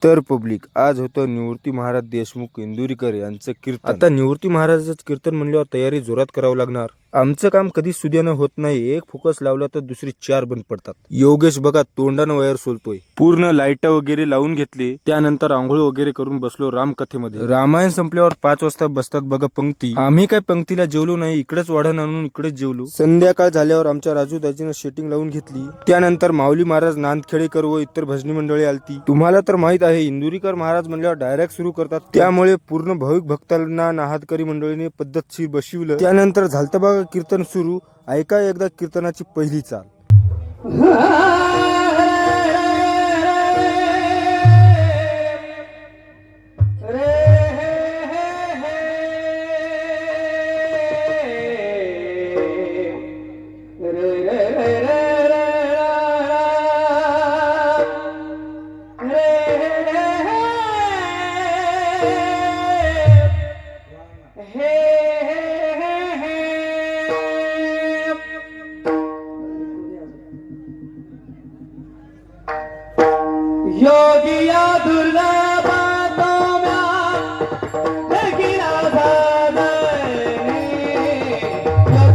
तर पब्लिक आज होतं निवृत्ती महाराज देशमुख इंदुरीकर यांचं कीर्तन। आता निवृत्ती महाराजांचं कीर्तन म्हणल्यावर तयारी जोरात करावं लागणार। आमचं काम कधी सुद्यानं होत नाही, एक फोकस लावला तर दुसरी चार बंद पडतात। योगेश बघा तोंडानं वायर सोलतोय, पूर्ण लाईट वगैरे लावून घेतली, त्यानंतर आंघोळ वगैरे करून बसलो रामकथेमध्ये। रामायण संपल्यावर 5 वाजता बसतात बघा पंक्ती, आम्ही काय पंक्तीला जेवलो नाही, इकडेच वाढण आणून इकडेच जेवलो। संध्याकाळ झाल्यावर आमच्या राजू दाजीनं सेटिंग लावून घेतली, त्यानंतर माऊली महाराज नांदखेडेकर व इतर भजनी मंडळी आलती। तुम्हाला तर माहित आहे इंदुरीकर महाराज म्हणल्यावर डायरेक्ट सुरू करतात, त्यामुळे पूर्ण भाविक भक्तांना नाहदकरी मंडळीने पद्धतशीर बसविलं। त्यानंतर झालतं बघा कीर्तन सुरू, ऐका एकदा कीर्तनाची पहिली चाल। योगिया दुर्लभ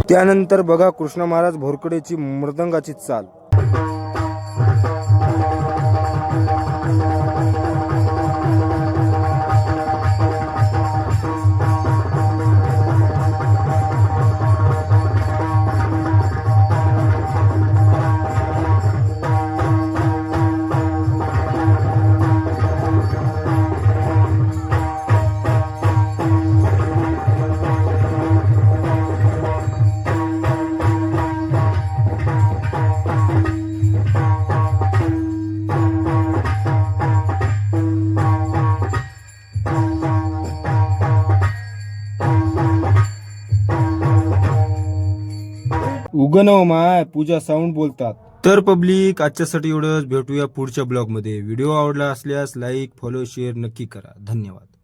त्यानंतर बघा कृष्ण महाराज भोरकडेची मृदंगाची चाल। उगनव माय पूजा साऊंड बोलतात। तर पब्लिक आजच्यासाठी एवढंच, भेटूया पुढच्या ब्लॉग मध्ये। व्हिडिओ आवडला असल्यास लाईक फॉलो शेअर नक्की करा। धन्यवाद।